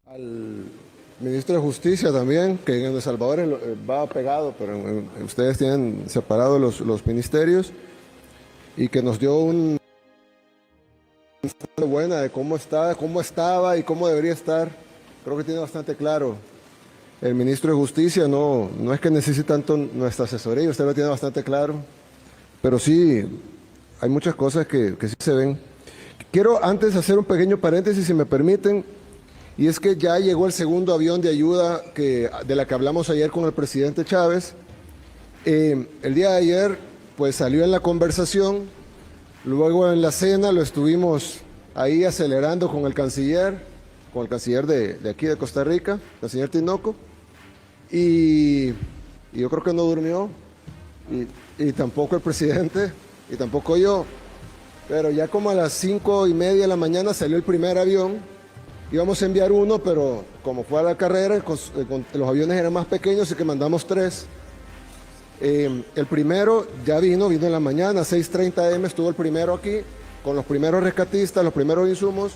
Al ministro de Justicia también, que en El Salvador va pegado, pero ustedes tienen separados los ministerios, y que nos dio una buena de cómo está, cómo estaba y cómo debería estar. Creo que tiene bastante claro. El ministro de Justicia no es que necesite tanto nuestra asesoría, usted lo tiene bastante claro, pero sí hay muchas cosas que sí se ven. Quiero antes hacer un pequeño paréntesis, si me permiten, y es que ya llegó el segundo avión de ayuda de la que hablamos ayer con el presidente Chávez. El día de ayer pues salió en la conversación, luego en la cena lo estuvimos ahí acelerando con el canciller de aquí de Costa Rica, el canciller Tinoco, y yo creo que no durmió, y tampoco el presidente, y tampoco yo, pero ya como a las 5:30 de la mañana salió el primer avión. Íbamos a enviar uno, pero como fue a la carrera, los aviones eran más pequeños, así que mandamos 3. El primero ya vino en la mañana, 6:30 AM estuvo el primero aquí, con los primeros rescatistas, los primeros insumos.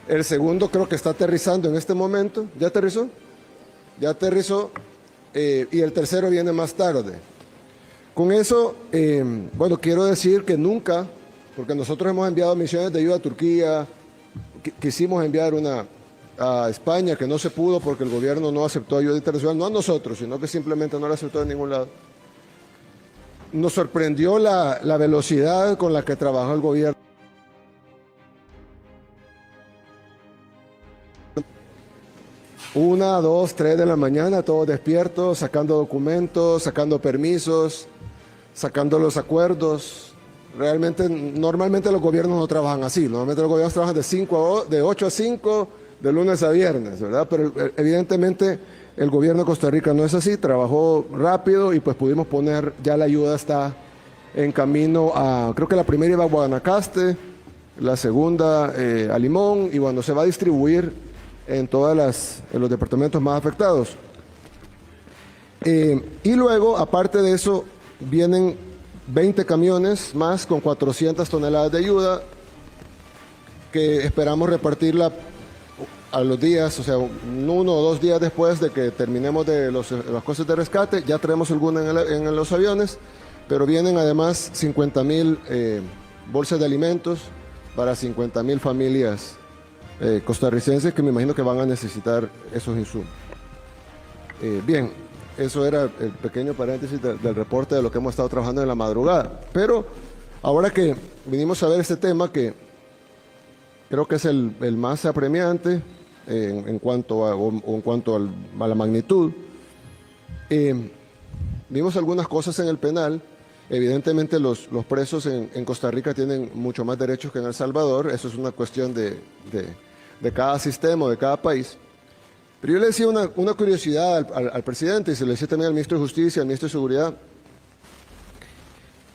El segundo creo que está aterrizando en este momento. ¿Ya aterrizó? Ya aterrizó. Y el tercero viene más tarde. Con eso, bueno, quiero decir que nunca, porque nosotros hemos enviado misiones de ayuda a Turquía, quisimos enviar una a España que no se pudo porque el gobierno no aceptó ayuda internacional, no a nosotros, sino que simplemente no la aceptó de ningún lado. Nos sorprendió la velocidad con la que trabajó el gobierno. 1, 2, 3 de la mañana, todos despiertos, sacando documentos, sacando permisos, sacando los acuerdos. Realmente, normalmente los gobiernos no trabajan así. Normalmente los gobiernos trabajan de 8 a 5, de lunes a viernes, ¿verdad? Pero evidentemente el gobierno de Costa Rica no es así, trabajó rápido y pues pudimos poner, ya la ayuda está en camino creo que la primera iba a Guanacaste, la segunda a Limón, y bueno, se va a distribuir en en los departamentos más afectados. Y luego, aparte de eso, vienen 20 camiones más con 400 toneladas de ayuda que esperamos repartirla a los días, o sea, 1 o 2 días después de que terminemos de las cosas de rescate. Ya traemos alguna en los aviones, pero vienen además 50,000 bolsas de alimentos para 50,000 familias costarricenses que me imagino que van a necesitar esos insumos. Bien, eso era el pequeño paréntesis del reporte de lo que hemos estado trabajando en la madrugada. Pero ahora que vinimos a ver este tema, que creo que es el más apremiante en cuanto a la magnitud, vimos algunas cosas en el penal. Evidentemente los presos en Costa Rica tienen mucho más derechos que en El Salvador. Eso es una cuestión de cada sistema, de cada país. Pero yo le decía una curiosidad al presidente, y se lo decía también al ministro de Justicia, al ministro de Seguridad.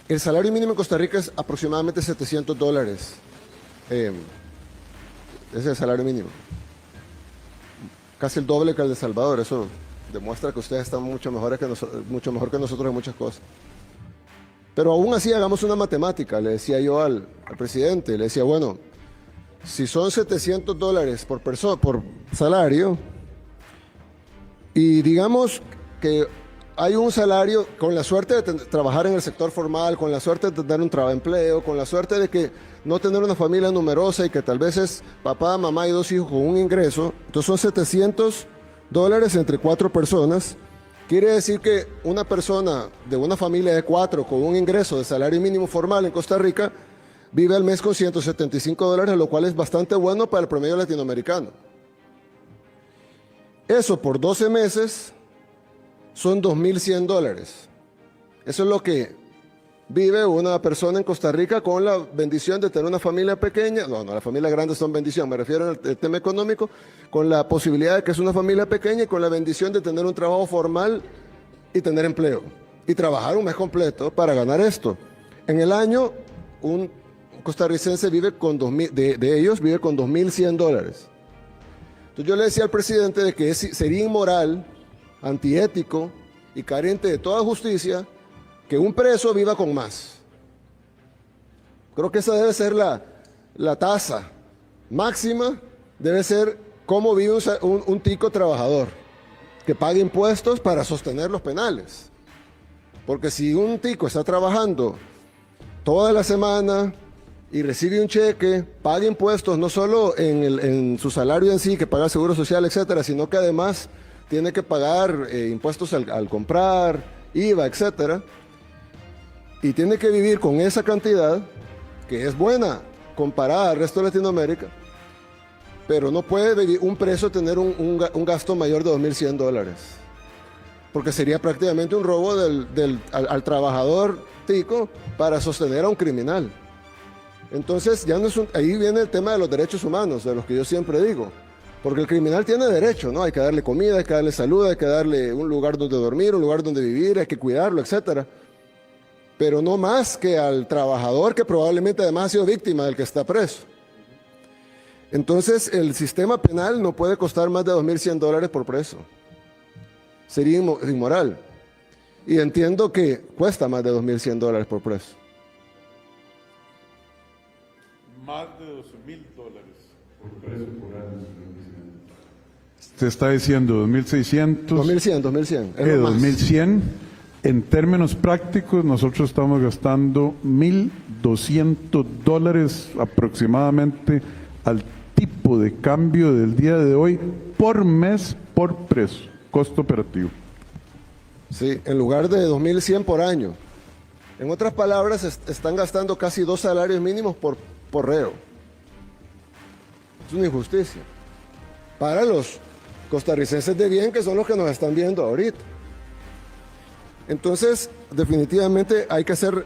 El salario mínimo en Costa Rica es aproximadamente $700. Ese es el salario mínimo. Casi el doble que el de El Salvador. Eso demuestra que ustedes están mucho mejor que nosotros en muchas cosas. Pero aún así, hagamos una matemática, le decía yo al presidente. Le decía, bueno, si son $700 por salario, y digamos que hay un salario, con la suerte de trabajar en el sector formal, con la suerte de tener un empleo, con la suerte de que no tener una familia numerosa y que tal vez es papá, mamá y 2 hijos con un ingreso, entonces son $700 entre 4 personas. Quiere decir que una persona de una familia de 4 con un ingreso de salario mínimo formal en Costa Rica vive al mes con $175, lo cual es bastante bueno para el promedio latinoamericano. Eso por 12 meses son $2,100. Eso es lo que vive una persona en Costa Rica con la bendición de tener una familia pequeña. No, las familias grandes son bendición, me refiero al tema económico, con la posibilidad de que es una familia pequeña y con la bendición de tener un trabajo formal y tener empleo. Y trabajar un mes completo para ganar esto. En el año, un costarricense vive con de ellos vive con $2,100. Entonces yo le decía al presidente de que sería inmoral, antiético y carente de toda justicia que un preso viva con más. Creo que esa debe ser la tasa máxima, debe ser ¿cómo vive un tico trabajador? Que paga impuestos para sostener los penales. Porque si un tico está trabajando toda la semana y recibe un cheque, paga impuestos no solo en su salario en sí, que paga seguro social, etcétera, sino que además tiene que pagar impuestos al comprar, IVA, etcétera, y tiene que vivir con esa cantidad, que es buena comparada al resto de Latinoamérica, pero no puede un preso tener un gasto mayor de $2.100, porque sería prácticamente un robo al trabajador tico para sostener a un criminal. Entonces, ya no es ahí viene el tema de los derechos humanos, de los que yo siempre digo, porque el criminal tiene derecho, ¿no? Hay que darle comida, hay que darle salud, hay que darle un lugar donde dormir, un lugar donde vivir, hay que cuidarlo, etcétera. Pero no más que al trabajador que probablemente además ha sido víctima del que está preso. Entonces, el sistema penal no puede costar más de $2.100 por preso. Sería inmoral. Y entiendo que cuesta más de $2.100 por preso. Más de $12.000 por preso por año. Usted está diciendo 2.600. 2.100. 2.100. En términos prácticos, nosotros estamos gastando $1.200 aproximadamente al tipo de cambio del día de hoy por mes por preso, costo operativo. Sí, en lugar de 2.100 por año. En otras palabras, están gastando casi 2 salarios mínimos por reo. Es una injusticia para los costarricenses de bien, que son los que nos están viendo ahorita. Entonces, definitivamente hay que hacer,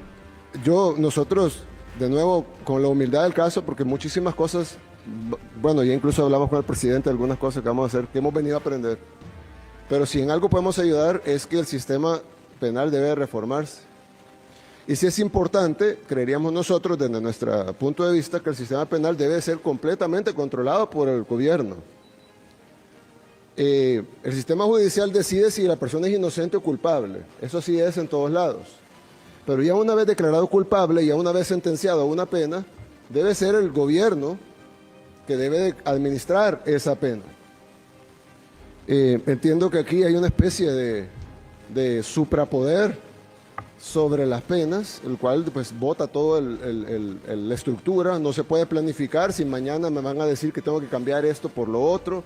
nosotros, de nuevo, con la humildad del caso, porque muchísimas cosas, bueno, ya incluso hablamos con el presidente de algunas cosas que vamos a hacer, que hemos venido a aprender. Pero si en algo podemos ayudar es que el sistema penal debe reformarse. Y si es importante, creeríamos nosotros, desde nuestro punto de vista, que el sistema penal debe ser completamente controlado por el gobierno. El sistema judicial decide si la persona es inocente o culpable. Eso sí es en todos lados. Pero ya una vez declarado culpable, ya una vez sentenciado a una pena, debe ser el gobierno que debe de administrar esa pena. Entiendo que aquí hay una especie de suprapoder sobre las penas, el cual pues bota toda la estructura. No se puede planificar si mañana me van a decir que tengo que cambiar esto por lo otro,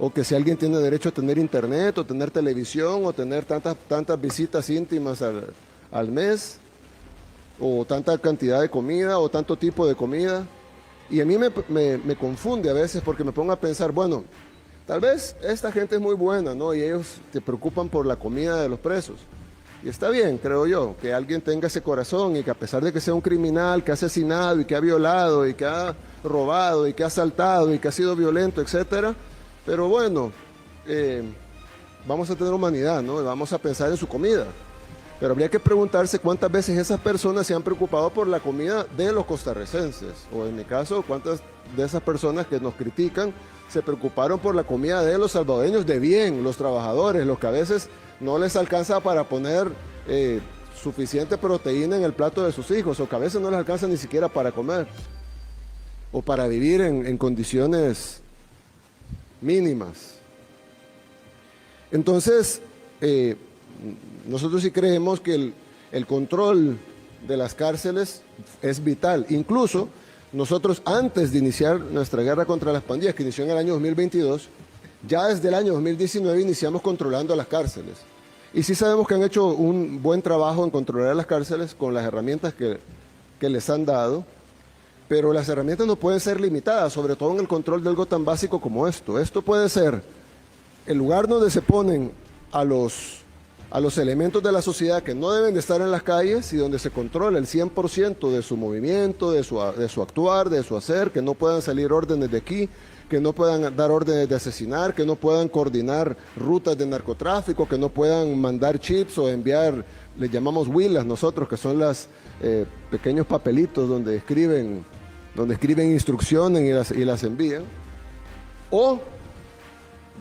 o que si alguien tiene derecho a tener internet, o tener televisión, o tener tantas visitas íntimas al mes, o tanta cantidad de comida, o tanto tipo de comida. Y a mí me confunde a veces, porque me pongo a pensar, bueno, tal vez esta gente es muy buena, ¿no? Y ellos se preocupan por la comida de los presos. Y está bien, creo yo, que alguien tenga ese corazón y que a pesar de que sea un criminal, que ha asesinado y que ha violado y que ha robado y que ha asaltado y que ha sido violento, etcétera, pero bueno, vamos a tener humanidad, ¿no? Vamos a pensar en su comida. Pero habría que preguntarse cuántas veces esas personas se han preocupado por la comida de los costarricenses. O en mi caso, cuántas de esas personas que nos critican se preocuparon por la comida de los salvadoreños de bien, los trabajadores, los que a veces no les alcanza para poner suficiente proteína en el plato de sus hijos, o que a veces no les alcanza ni siquiera para comer, o para vivir en condiciones mínimas. Entonces, nosotros sí creemos que el control de las cárceles es vital. Incluso nosotros, antes de iniciar nuestra guerra contra las pandillas, que inició en el año 2022, ya desde el año 2019 iniciamos controlando las cárceles. Y sí sabemos que han hecho un buen trabajo en controlar las cárceles con las herramientas que les han dado, pero las herramientas no pueden ser limitadas, sobre todo en el control de algo tan básico como esto. Esto puede ser el lugar donde se ponen a los elementos de la sociedad que no deben de estar en las calles y donde se controla el 100% de su movimiento, de su actuar, de su hacer, que no puedan salir órdenes de aquí, que no puedan dar órdenes de asesinar, que no puedan coordinar rutas de narcotráfico, que no puedan mandar chips o enviar, les llamamos huilas nosotros, que son los pequeños papelitos donde escriben instrucciones y las envían. O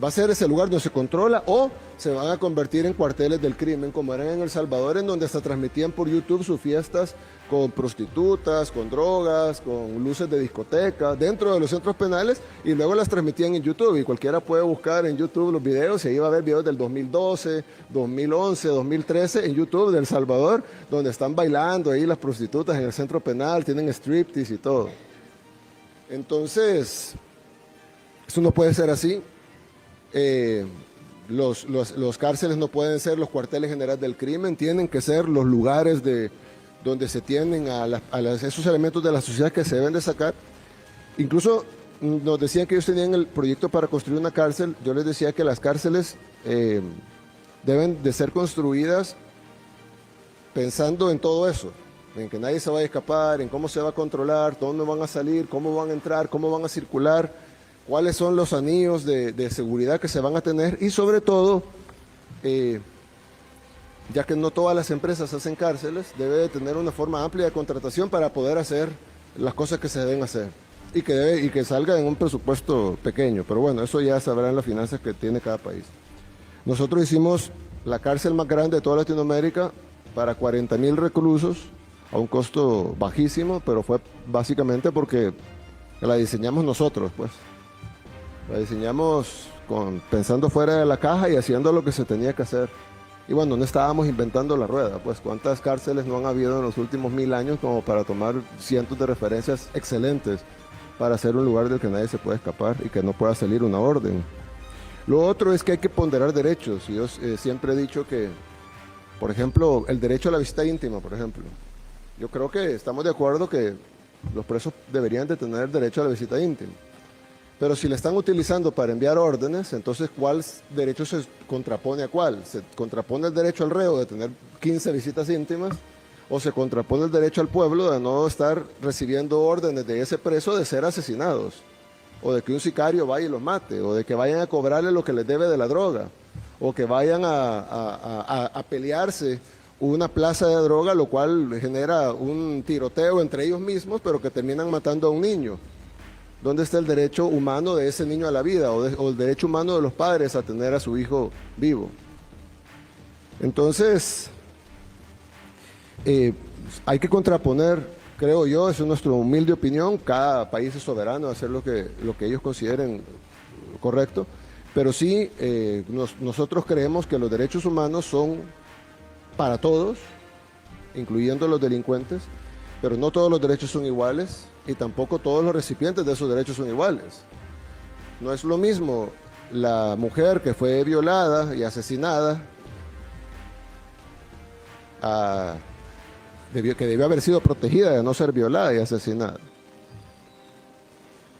va a ser ese lugar donde se controla o se van a convertir en cuarteles del crimen, como eran en El Salvador, en donde hasta transmitían por YouTube sus fiestas con prostitutas, con drogas, con luces de discoteca, dentro de los centros penales, y luego las transmitían en YouTube. Y cualquiera puede buscar en YouTube los videos, y ahí va a haber videos del 2012, 2011, 2013 en YouTube de El Salvador, donde están bailando ahí las prostitutas en el centro penal, tienen striptease y todo. Entonces, eso no puede ser así. Los cárceles no pueden ser los cuarteles generales del crimen, tienen que ser los lugares donde se tienden esos elementos de la sociedad que se deben de sacar. Incluso nos decían que ellos tenían el proyecto para construir una cárcel. Yo les decía que las cárceles deben de ser construidas pensando en todo eso, en que nadie se vaya a escapar, en cómo se va a controlar, dónde van a salir, cómo van a entrar, cómo van a circular, cuáles son los anillos de seguridad que se van a tener y sobre todo, ya que no todas las empresas hacen cárceles, debe de tener una forma amplia de contratación para poder hacer las cosas que se deben hacer y que salga en un presupuesto pequeño. Pero bueno, eso ya sabrán las finanzas que tiene cada país. Nosotros hicimos la cárcel más grande de toda Latinoamérica para 40,000 reclusos a un costo bajísimo, pero fue básicamente porque la diseñamos nosotros, pues. La diseñamos pensando fuera de la caja y haciendo lo que se tenía que hacer. Y bueno, no estábamos inventando la rueda, pues cuántas cárceles no han habido en los últimos 1000 años como para tomar cientos de referencias excelentes para hacer un lugar del que nadie se puede escapar y que no pueda salir una orden. Lo otro es que hay que ponderar derechos. Y yo siempre he dicho que, por ejemplo, el derecho a la visita íntima, por ejemplo. Yo creo que estamos de acuerdo que los presos deberían de tener derecho a la visita íntima. Pero si le están utilizando para enviar órdenes, entonces ¿cuál derecho se contrapone a cuál? ¿Se contrapone el derecho al reo de tener 15 visitas íntimas? ¿O se contrapone el derecho al pueblo de no estar recibiendo órdenes de ese preso de ser asesinados? ¿O de que un sicario vaya y los mate? ¿O de que vayan a cobrarle lo que les debe de la droga? ¿O que vayan a pelearse una plaza de droga, lo cual genera un tiroteo entre ellos mismos, pero que terminan matando a un niño? ¿Dónde está el derecho humano de ese niño a la vida o el derecho humano de los padres a tener a su hijo vivo? Entonces, hay que contraponer, creo yo, es nuestra humilde opinión, cada país es soberano de hacer lo que ellos consideren correcto, pero sí nosotros creemos que los derechos humanos son para todos, incluyendo los delincuentes, pero no todos los derechos son iguales y tampoco todos los recipientes de esos derechos son iguales. No es lo mismo la mujer que fue violada y asesinada, que debió haber sido protegida de no ser violada y asesinada,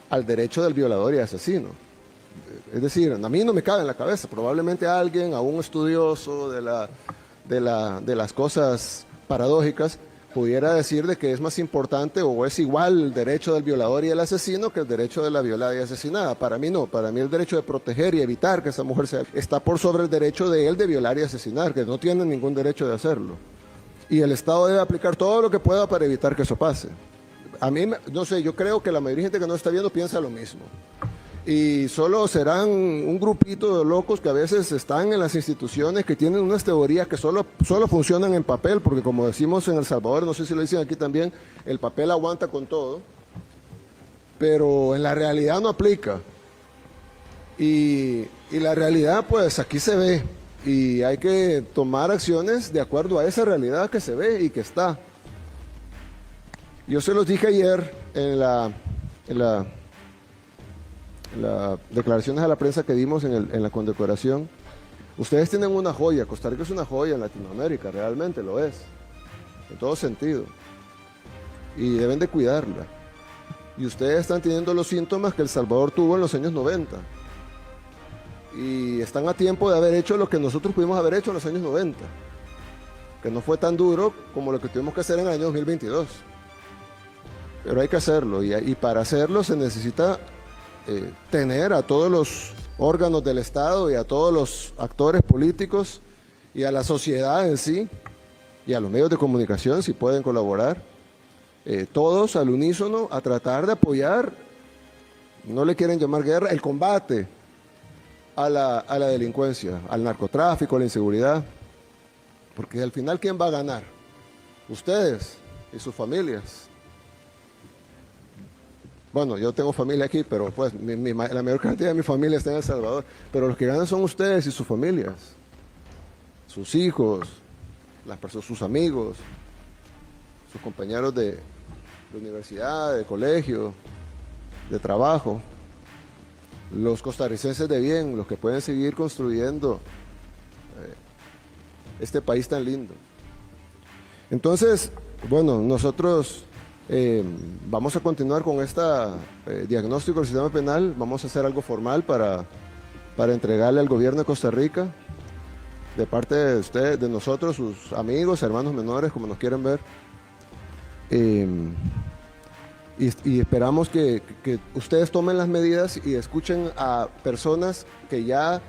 al derecho del violador y asesino. Es decir, a mí no me cabe en la cabeza, probablemente a alguien, a un estudioso de las cosas paradójicas, pudiera decir de que es más importante o es igual el derecho del violador y el asesino que el derecho de la violada y asesinada. Para mí no, para mí el derecho de proteger y evitar que esa mujer está por sobre el derecho de él de violar y asesinar, que no tiene ningún derecho de hacerlo. Y el Estado debe aplicar todo lo que pueda para evitar que eso pase. A mí, no sé, yo creo que la mayoría de gente que no está viendo piensa lo mismo. Y solo serán un grupito de locos que a veces están en las instituciones que tienen unas teorías que solo funcionan en papel, porque como decimos en El Salvador, no sé si lo dicen aquí también, el papel aguanta con todo, pero en la realidad no aplica. Y la realidad, pues aquí se ve, y hay que tomar acciones de acuerdo a esa realidad que se ve y que está. Yo se los dije ayer en las declaraciones a la prensa que dimos en la condecoración. Ustedes tienen una joya, Costa Rica es una joya en Latinoamérica, realmente lo es, en todo sentido, y deben de cuidarla. Y ustedes están teniendo los síntomas que El Salvador tuvo en los años 90, y están a tiempo de haber hecho lo que nosotros pudimos haber hecho en los años 90, que no fue tan duro como lo que tuvimos que hacer en el año 2022, pero hay que hacerlo, y para hacerlo se necesita tener a todos los órganos del Estado y a todos los actores políticos y a la sociedad en sí y a los medios de comunicación, si pueden colaborar, todos al unísono a tratar de apoyar, no le quieren llamar guerra, el combate a la delincuencia, al narcotráfico, a la inseguridad. Porque al final, ¿quién va a ganar? Ustedes y sus familias. Bueno, yo tengo familia aquí, pero pues la mayor cantidad de mi familia está en El Salvador. Pero los que ganan son ustedes y sus familias, sus hijos, sus amigos, sus compañeros de universidad, de colegio, de trabajo, los costarricenses de bien, los que pueden seguir construyendo este país tan lindo. Entonces, bueno, nosotros vamos a continuar con este diagnóstico del sistema penal. Vamos a hacer algo formal para entregarle al gobierno de Costa Rica, de parte de ustedes, de nosotros, sus amigos, hermanos menores, como nos quieren ver. Y esperamos que ustedes tomen las medidas y escuchen a personas que ya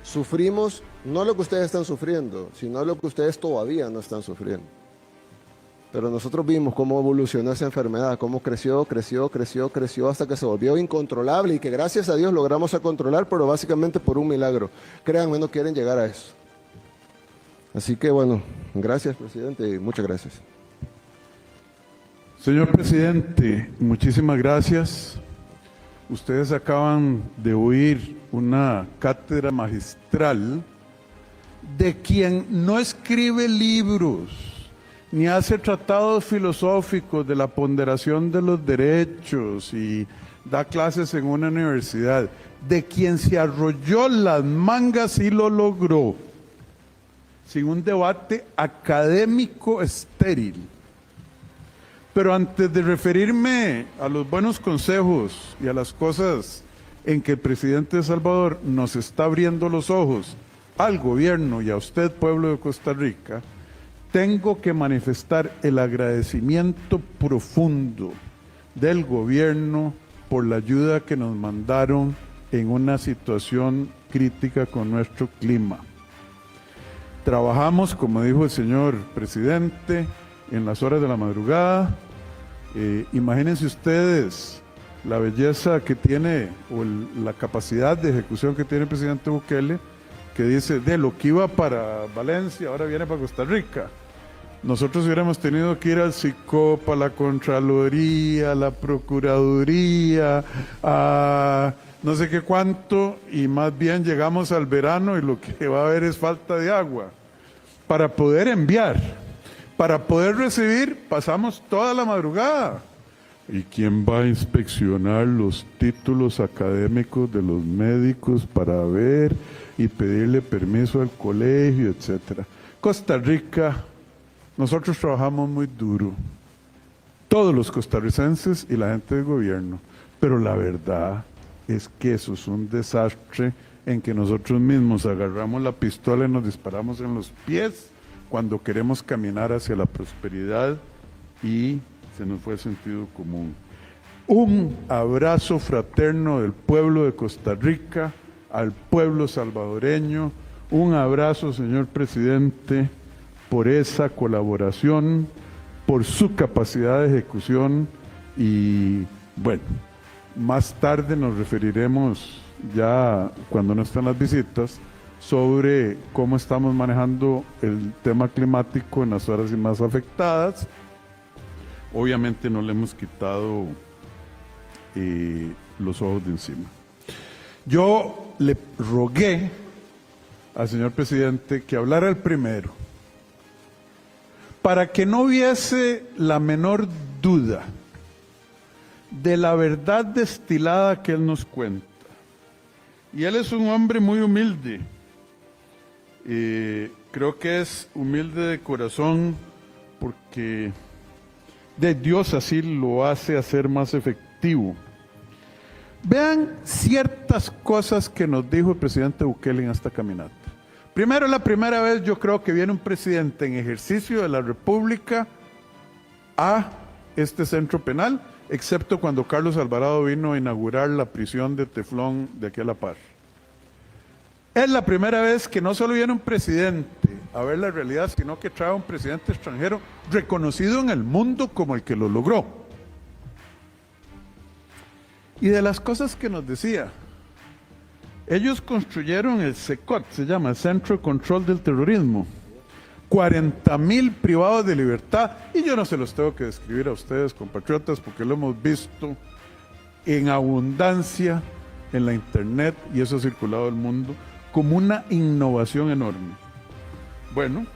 sufrimos, no lo que ustedes están sufriendo, sino lo que ustedes todavía no están sufriendo. Pero nosotros vimos cómo evolucionó esa enfermedad, cómo creció hasta que se volvió incontrolable y que gracias a Dios logramos a controlar, pero básicamente por un milagro. Créanme, no quieren llegar a eso. Así que bueno, gracias, presidente, y muchas gracias. Señor presidente, muchísimas gracias. Ustedes acaban de oír una cátedra magistral de quien no escribe libros, ni hace tratados filosóficos de la ponderación de los derechos y da clases en una universidad, de quien se arrolló las mangas y lo logró, sin un debate académico estéril. Pero antes de referirme a los buenos consejos y a las cosas en que el presidente de Salvador nos está abriendo los ojos al gobierno y a usted, pueblo de Costa Rica, tengo que manifestar el agradecimiento profundo del gobierno por la ayuda que nos mandaron en una situación crítica con nuestro clima. Trabajamos, como dijo el señor presidente, en las horas de la madrugada. Imagínense ustedes la belleza que tiene o la capacidad de ejecución que tiene el presidente Bukele, que dice, de lo que iba para Valencia, ahora viene para Costa Rica. Nosotros hubiéramos tenido que ir al SICOP, a la Contraloría, a la Procuraduría, a no sé qué cuánto, y más bien llegamos al verano y lo que va a haber es falta de agua. Para poder enviar, para poder recibir, pasamos toda la madrugada. ¿Y quién va a inspeccionar los títulos académicos de los médicos para ver y pedirle permiso al colegio, etcétera? Costa Rica, nosotros trabajamos muy duro, todos los costarricenses y la gente del gobierno, pero la verdad es que eso es un desastre en que nosotros mismos agarramos la pistola y nos disparamos en los pies cuando queremos caminar hacia la prosperidad y se nos fue el sentido común. Un abrazo fraterno del pueblo de Costa Rica al pueblo salvadoreño. Un abrazo, señor presidente, por esa colaboración, por su capacidad de ejecución y, bueno, más tarde nos referiremos, ya cuando no están las visitas, sobre cómo estamos manejando el tema climático en las horas más afectadas. Obviamente no le hemos quitado los ojos de encima. Yo le rogué al señor presidente que hablara el primero, para que no hubiese la menor duda de la verdad destilada que él nos cuenta. Y él es un hombre muy humilde. Creo que es humilde de corazón porque de Dios así lo hace hacer más efectivo. Vean ciertas cosas que nos dijo el presidente Bukele en esta caminata. Primero, la primera vez yo creo que viene un presidente en ejercicio de la República a este centro penal, excepto cuando Carlos Alvarado vino a inaugurar la prisión de Teflón de aquí a la par. Es la primera vez que no solo viene un presidente a ver la realidad, sino que trae a un presidente extranjero reconocido en el mundo como el que lo logró. Y de las cosas que nos decía, Ellos construyeron el CECOT, se llama, Centro de Control del Terrorismo. 40,000 privados de libertad. Y yo no se los tengo que describir a ustedes, compatriotas, porque lo hemos visto en abundancia en la internet y eso ha circulado el mundo como una innovación enorme. Bueno,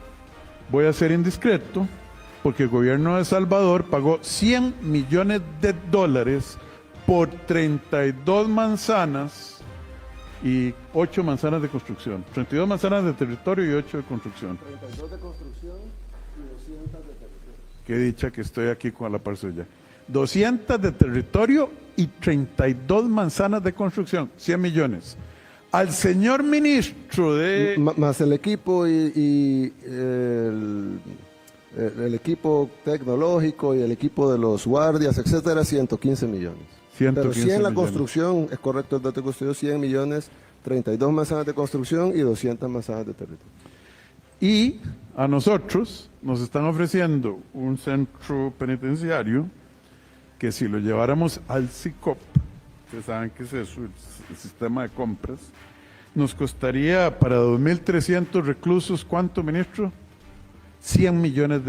voy a ser indiscreto porque el gobierno de El Salvador pagó $100 millones por 32 manzanas y 8 manzanas de construcción. 32 manzanas de territorio y 8 de construcción. 32 de construcción y 200 de territorio. Qué dicha que estoy aquí con la par suya. 200 de territorio y 32 manzanas de construcción, 100 millones. Al señor ministro de... Más el equipo y el equipo tecnológico y el equipo de los guardias, etcétera, 115 millones. 115 Pero 100 la millones. construcción, es correcto el dato que usted dio, 100 millones, 32 manzanas de construcción y 200 manzanas de territorio. Y a nosotros nos están ofreciendo un centro penitenciario que si lo lleváramos al CICOP, ustedes saben que es eso, el sistema de compras, nos costaría para 2.300 reclusos, ¿cuánto, ministro? $100 millones.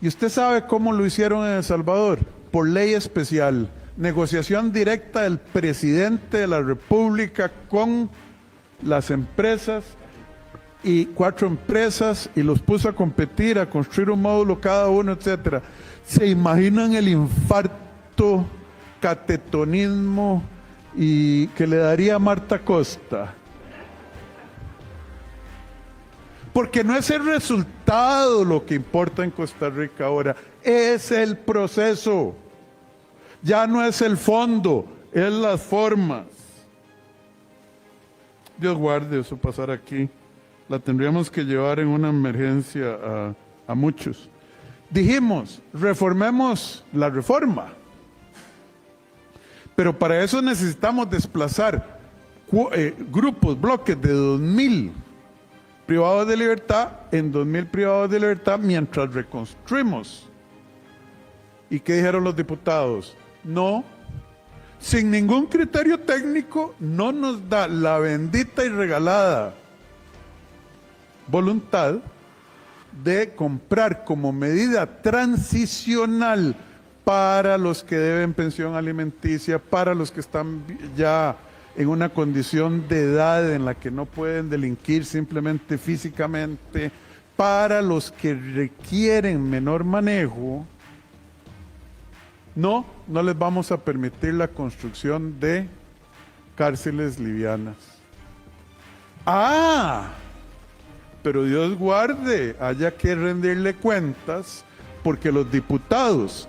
¿Y usted sabe cómo lo hicieron en El Salvador? Por ley especial, negociación directa del presidente de la República con las empresas y 4 empresas y los puso a competir, a construir un módulo cada uno, etcétera. ¿Se imaginan el infarto, catetonismo y que le daría a Marta Costa? Porque no es el resultado lo que importa en Costa Rica ahora, es el proceso. Ya no es el fondo, es las formas. Dios guarde eso pasar aquí. La tendríamos que llevar en una emergencia a muchos. Dijimos, reformemos la reforma. Pero para eso necesitamos desplazar grupos, bloques de 2.000 privados de libertad en 2.000 privados de libertad mientras reconstruimos. ¿Y qué dijeron los diputados? No, sin ningún criterio técnico, no nos da la bendita y regalada voluntad de comprar como medida transicional para los que deben pensión alimenticia, para los que están ya en una condición de edad en la que no pueden delinquir simplemente físicamente, para los que requieren menor manejo. No les vamos a permitir la construcción de cárceles livianas. Pero Dios guarde, haya que rendirle cuentas, porque los diputados,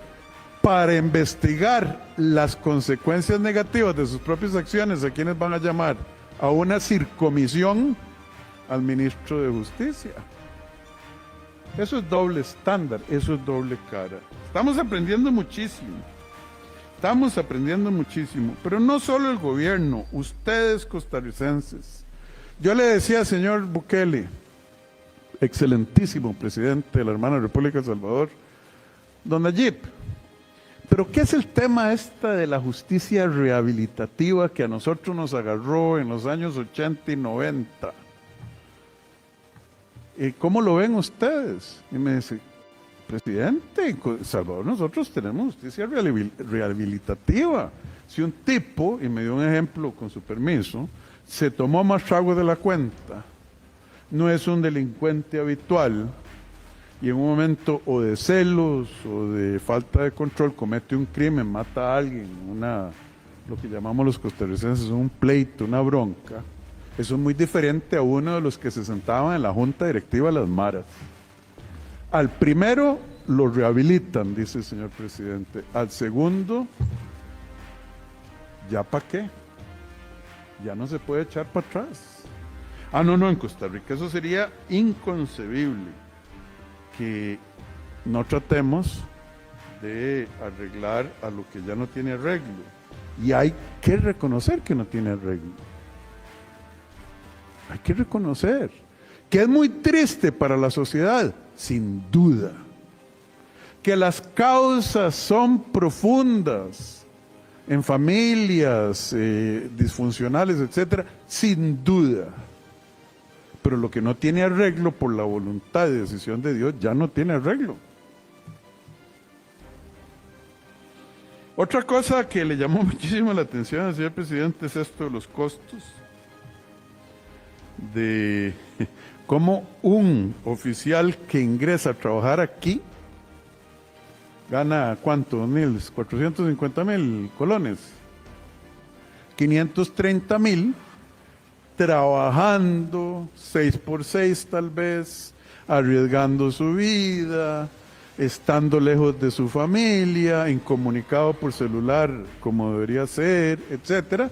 para investigar las consecuencias negativas de sus propias acciones, ¿a quiénes van a llamar? A una circomisión al ministro de Justicia. Eso es doble estándar, eso es doble cara. Estamos aprendiendo muchísimo, pero no solo el gobierno, ustedes costarricenses. Yo le decía al señor Bukele, excelentísimo presidente de la hermana República de El Salvador, don Nayib, pero ¿qué es el tema de la justicia rehabilitativa que a nosotros nos agarró en los años 80 y 90? ¿Cómo lo ven ustedes? Y me dice, presidente, en El Salvador nosotros tenemos justicia rehabilitativa. Si un tipo, y me dio un ejemplo con su permiso, se tomó más trago de la cuenta, no es un delincuente habitual, y en un momento o de celos o de falta de control comete un crimen, mata a alguien, lo que llamamos los costarricenses un pleito, una bronca, eso es muy diferente a uno de los que se sentaban en la junta directiva de las maras. Al primero lo rehabilitan, dice el señor presidente. Al segundo, ¿ya para qué? Ya no se puede echar para atrás. No, en Costa Rica eso sería inconcebible, que no tratemos de arreglar a lo que ya no tiene arreglo. Y hay que reconocer que no tiene arreglo. Hay que reconocer que es muy triste para la sociedad, sin duda. Que las causas son profundas, en familias disfuncionales, etcétera, sin duda. Pero lo que no tiene arreglo por la voluntad y decisión de Dios ya no tiene arreglo. Otra cosa que le llamó muchísimo la atención al señor presidente es esto de los costos, de cómo un oficial que ingresa a trabajar aquí gana, ¿cuánto? 450,000 colones. 530,000 trabajando 6 por 6 tal vez, arriesgando su vida, estando lejos de su familia, incomunicado por celular como debería ser, etcétera.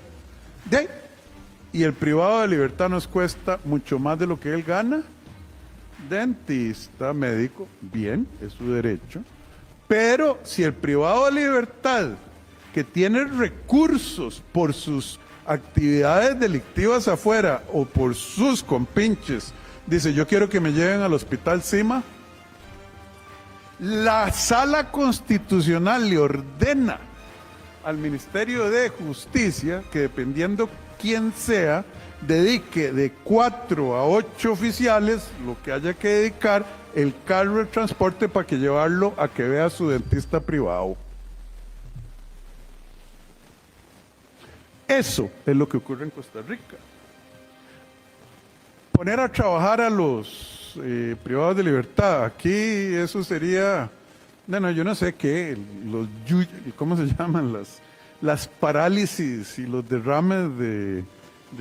Y el privado de libertad nos cuesta mucho más de lo que él gana. Dentista, médico, bien, es su derecho. Pero si el privado de libertad, que tiene recursos por sus actividades delictivas afuera o por sus compinches, dice, yo quiero que me lleven al hospital Cima, la Sala Constitucional le ordena al Ministerio de Justicia que, dependiendo quién sea, dedique de 4 a 8 oficiales, lo que haya que dedicar, el carro de transporte para que llevarlo a que vea a su dentista privado. Eso es lo que ocurre en Costa Rica. Poner a trabajar a los privados de libertad, aquí eso sería, bueno, yo no sé qué, ¿cómo se llaman? Las parálisis y los derrames de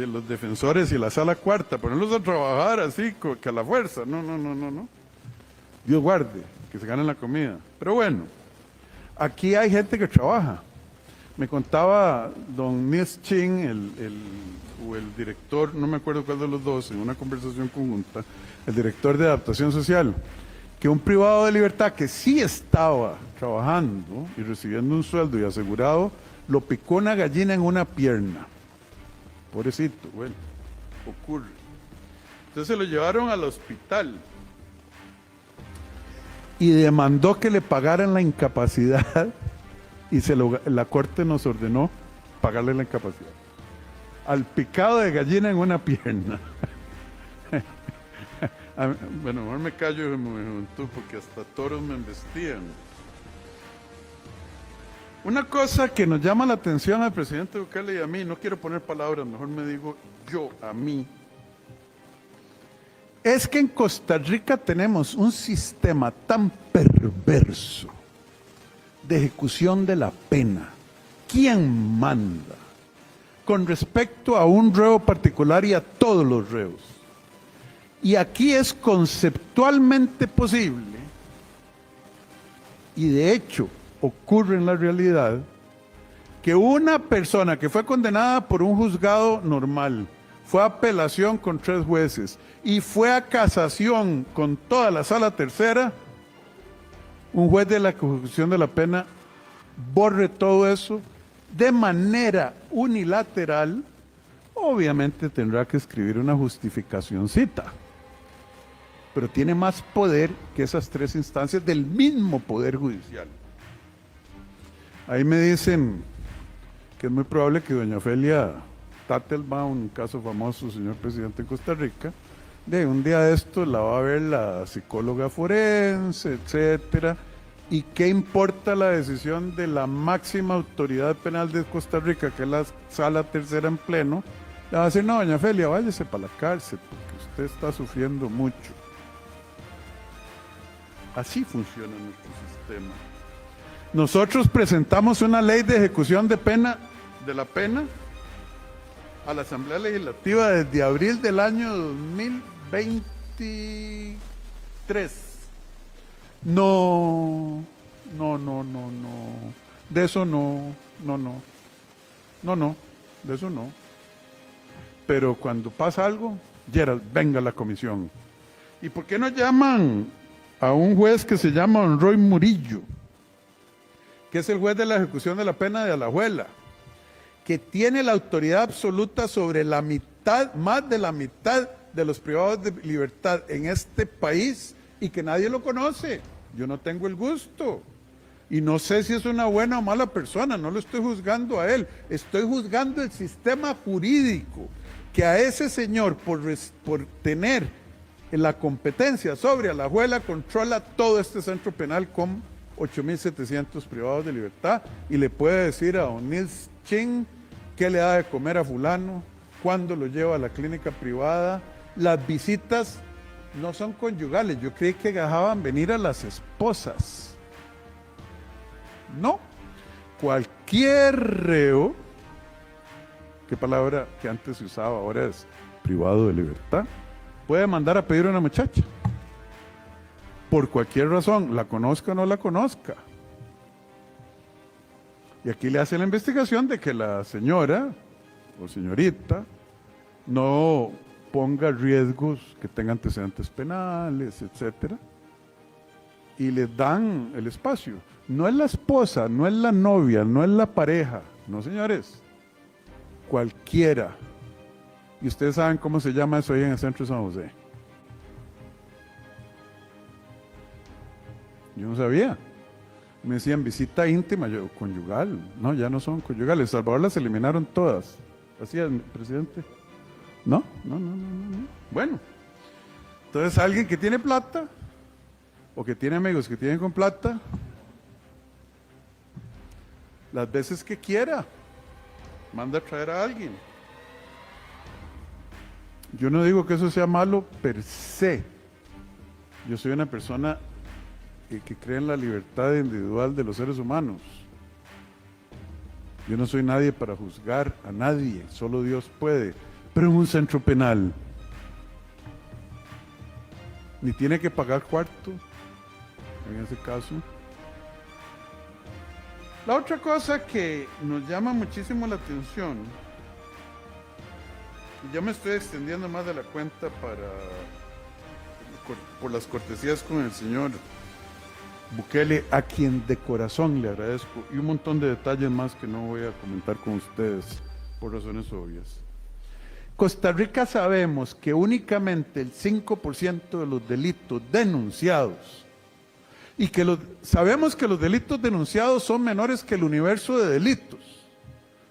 los defensores y la sala cuarta, ponerlos a trabajar así, que a la fuerza, no. Dios guarde, que se ganen la comida. Pero bueno, aquí hay gente que trabaja. Me contaba don Nils Ching, el director, no me acuerdo cuál de los dos, en una conversación conjunta, el director de adaptación social, que un privado de libertad que sí estaba trabajando y recibiendo un sueldo y asegurado, lo picó una gallina en una pierna. Pobrecito, bueno, ocurre. Entonces lo llevaron al hospital y demandó que le pagaran la incapacidad y la corte nos ordenó pagarle la incapacidad. Al picado de gallina en una pierna. Bueno, mejor me callo en mi juventud porque hasta toros me embestían. Una cosa que nos llama la atención al presidente Bukele y a mí, no quiero poner palabras, mejor me digo yo, a mí, es que en Costa Rica tenemos un sistema tan perverso de ejecución de la pena. ¿Quién manda? Con respecto a un reo particular y a todos los reos. Y aquí es conceptualmente posible, y de hecho ocurre en la realidad, que una persona que fue condenada por un juzgado normal, fue a apelación con 3 jueces y fue a casación con toda la sala tercera, un juez de la ejecución de la pena borre todo eso de manera unilateral. Obviamente tendrá que escribir una justificacioncita, pero tiene más poder que esas 3 instancias del mismo Poder Judicial. Ahí me dicen que es muy probable que doña Ofelia Tattelbaum, un caso famoso, señor presidente en Costa Rica, de un día de esto la va a ver la psicóloga forense, etcétera. ¿Y qué importa la decisión de la máxima autoridad penal de Costa Rica, que es la sala tercera en pleno? Le va a decir, no, doña Ofelia, váyase para la cárcel, porque usted está sufriendo mucho. Así funciona nuestro sistema. Nosotros presentamos una ley de ejecución de la pena a la Asamblea Legislativa desde abril del año 2023. No. De eso no. De eso no. Pero cuando pasa algo, Gerald, venga a la comisión. ¿Y por qué no llaman a un juez que se llama don Roy Murillo, que es el juez de la ejecución de la pena de Alajuela, que tiene la autoridad absoluta sobre la mitad, más de la mitad de los privados de libertad en este país y que nadie lo conoce? Yo no tengo el gusto. Y no sé si es una buena o mala persona, no lo estoy juzgando a él, estoy juzgando el sistema jurídico que a ese señor, por tener la competencia sobre Alajuela, controla todo este centro penal con 8.700 privados de libertad y le puede decir a don Nils Ching qué le da de comer a fulano, cuándo lo lleva a la clínica privada. Las visitas no son conyugales, yo creí que dejaban venir a las esposas. No, cualquier reo, qué palabra que antes se usaba, ahora es privado de libertad, puede mandar a pedir a una muchacha, por cualquier razón, la conozca o no la conozca. Y aquí le hace la investigación de que la señora o señorita no ponga riesgos, que tenga antecedentes penales, etcétera, y le dan el espacio. No es la esposa, no es la novia, no es la pareja, no señores, cualquiera. Y ustedes saben cómo se llama eso ahí en el centro de San José. Yo no sabía. Me decían visita íntima, yo conyugal. No, ya no son conyugales. Salvador las eliminaron todas. ¿Así es, presidente? No. Bueno, entonces alguien que tiene plata o que tiene amigos que tienen con plata, las veces que quiera, manda a traer a alguien. Yo no digo que eso sea malo per se. Yo soy una persona que cree en la libertad individual de los seres humanos. Yo no soy nadie para juzgar a nadie, solo Dios puede. Pero en un centro penal, ni tiene que pagar cuarto, en ese caso. La otra cosa que nos llama muchísimo la atención, y ya me estoy extendiendo más de la cuenta por las cortesías con el señor Bukele, a quien de corazón le agradezco, y un montón de detalles más que no voy a comentar con ustedes por razones obvias. Costa Rica sabemos que únicamente el 5% de los delitos denunciados, y que sabemos que los delitos denunciados son menores que el universo de delitos.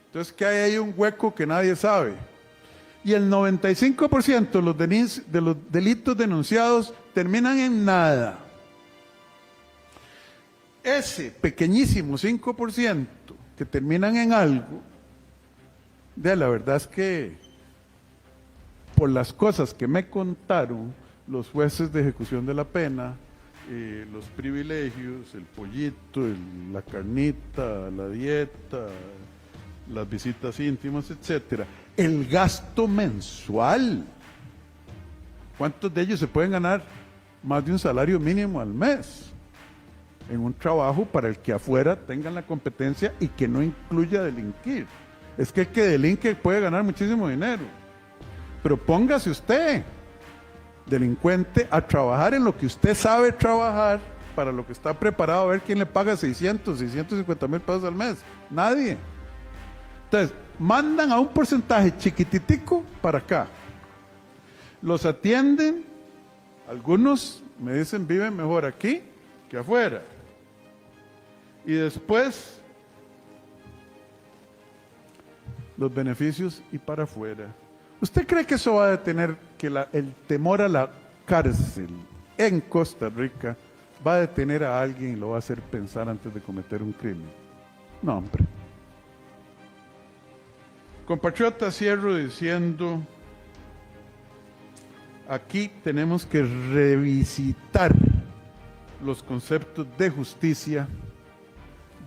Entonces, que hay ahí un hueco que nadie sabe. Y el 95% de los delitos denunciados terminan en nada. Ese pequeñísimo 5% que terminan en algo, la verdad es que por las cosas que me contaron los jueces de ejecución de la pena, los privilegios, el pollito, la carnita, la dieta, las visitas íntimas, etcétera, el gasto mensual. ¿Cuántos de ellos se pueden ganar más de un salario mínimo al mes en un trabajo para el que afuera tengan la competencia y que no incluya delinquir? Es que el que delinque puede ganar muchísimo dinero, pero póngase usted, delincuente, a trabajar en lo que usted sabe trabajar, para lo que está preparado, a ver quién le paga 650 mil pesos al mes. Nadie. Entonces, mandan a un porcentaje chiquititico para acá. Los atienden, algunos me dicen viven mejor aquí que afuera. Y después, los beneficios y para afuera. ¿Usted cree que eso va a detener que el temor a la cárcel en Costa Rica va a detener a alguien y lo va a hacer pensar antes de cometer un crimen? No, hombre. Compatriota, cierro diciendo, aquí tenemos que revisitar los conceptos de justicia,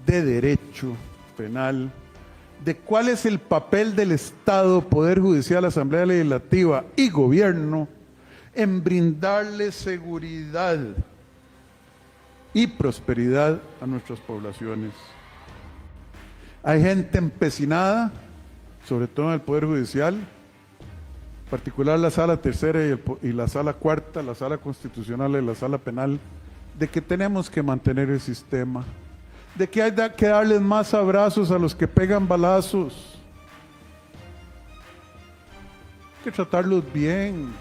de derecho penal, de cuál es el papel del Estado, Poder Judicial, Asamblea Legislativa y Gobierno en brindarle seguridad y prosperidad a nuestras poblaciones. Hay gente empecinada, sobre todo en el Poder Judicial, en particular la Sala Tercera y la Sala Cuarta, la Sala Constitucional y la Sala Penal, de que tenemos que mantener el sistema, de que hay que darles más abrazos a los que pegan balazos, hay que tratarlos bien.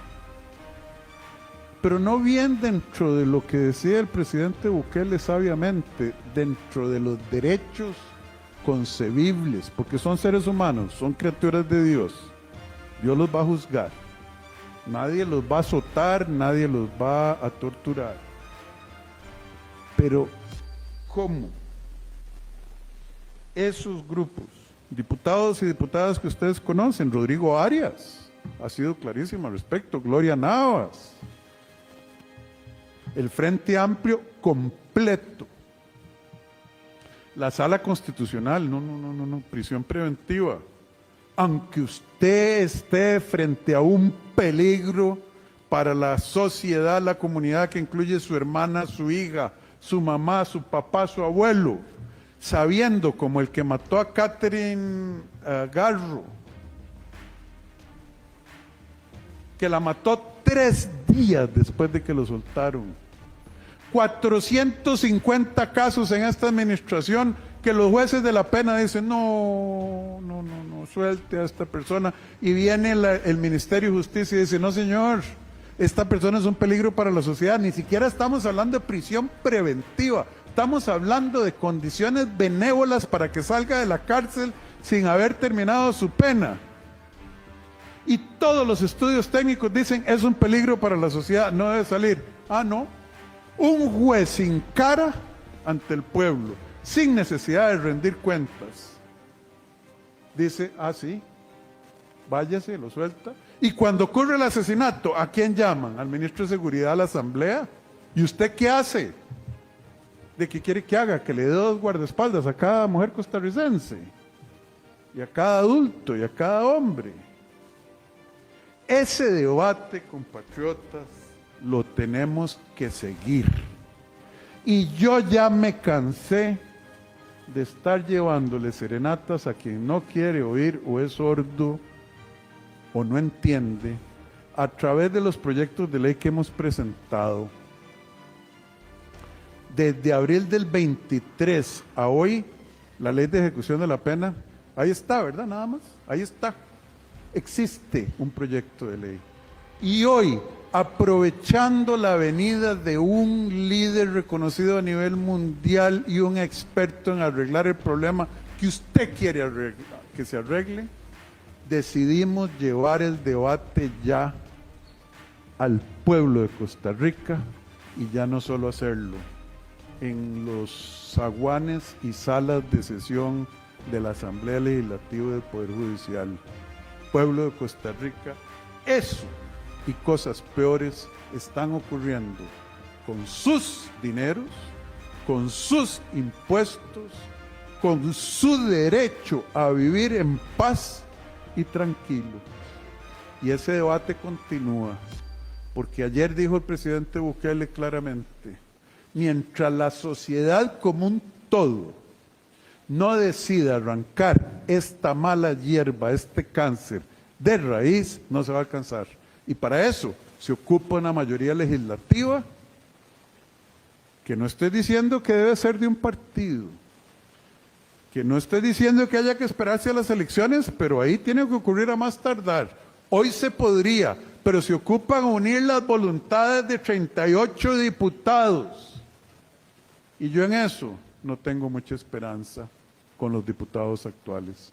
pero no bien dentro de lo que decía el presidente Bukele sabiamente, dentro de los derechos concebibles, porque son seres humanos, son criaturas de Dios. Dios los va a juzgar. Nadie los va a azotar, nadie los va a torturar. Pero, ¿cómo esos grupos, diputados y diputadas que ustedes conocen, Rodrigo Arias, ha sido clarísimo al respecto, Gloria Navas, el Frente Amplio completo, la Sala Constitucional, no, prisión preventiva, aunque usted esté frente a un peligro para la sociedad, la comunidad que incluye su hermana, su hija, su mamá, su papá, su abuelo, sabiendo como el que mató a Catherine Garro, que la mató 3 días después de que lo soltaron. 450 casos en esta administración que los jueces de la pena dicen, no, suelte a esta persona. Y viene el Ministerio de Justicia y dice, no señor, esta persona es un peligro para la sociedad. Ni siquiera estamos hablando de prisión preventiva, estamos hablando de condiciones benévolas para que salga de la cárcel sin haber terminado su pena. Y todos los estudios técnicos dicen, es un peligro para la sociedad, no debe salir. Ah, no. Un juez sin cara ante el pueblo, sin necesidad de rendir cuentas, dice, ah, sí, váyase, lo suelta. Y cuando ocurre el asesinato, ¿a quién llaman? Al ministro de Seguridad, a la Asamblea. ¿Y usted qué hace? ¿De qué quiere que haga? Que le dé 2 guardaespaldas a cada mujer costarricense, y a cada adulto, y a cada hombre. Ese debate, compatriotas, lo tenemos que seguir. Y yo ya me cansé de estar llevándole serenatas a quien no quiere oír o es sordo o no entiende a través de los proyectos de ley que hemos presentado. Desde abril del 23 a hoy, la ley de ejecución de la pena, ahí está, ¿verdad? Nada más, ahí está. Existe un proyecto de ley. Y hoy, aprovechando la venida de un líder reconocido a nivel mundial y un experto en arreglar el problema que usted quiere que se arregle, decidimos llevar el debate ya al pueblo de Costa Rica y ya no solo hacerlo en los zaguanes y salas de sesión de la Asamblea Legislativa del Poder Judicial. Pueblo de Costa Rica, eso y cosas peores están ocurriendo con sus dineros, con sus impuestos, con su derecho a vivir en paz y tranquilo. Y ese debate continúa, porque ayer dijo el presidente Bukele claramente, mientras la sociedad como un todo no decida arrancar esta mala hierba, este cáncer de raíz, no se va a alcanzar. Y para eso se ocupa una mayoría legislativa, que no estoy diciendo que debe ser de un partido, que no estoy diciendo que haya que esperarse a las elecciones, pero ahí tiene que ocurrir a más tardar. Hoy se podría, pero se ocupan unir las voluntades de 38 diputados. Y yo en eso no tengo mucha esperanza con los diputados actuales.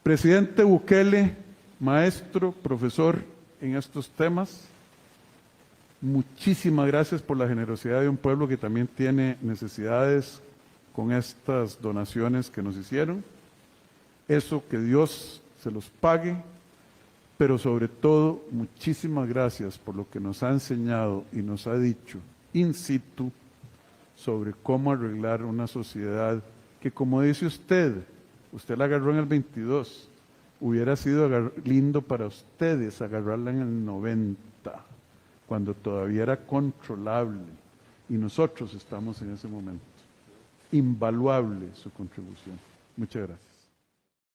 Presidente Bukele, maestro, profesor en estos temas, muchísimas gracias por la generosidad de un pueblo que también tiene necesidades con estas donaciones que nos hicieron. Eso, que Dios se los pague, pero sobre todo, muchísimas gracias por lo que nos ha enseñado y nos ha dicho in situ sobre cómo arreglar una sociedad que, como dice usted la agarró en el 22, hubiera sido lindo para ustedes agarrarla en el 90, cuando todavía era controlable, y nosotros estamos en ese momento. Invaluable su contribución. Muchas gracias.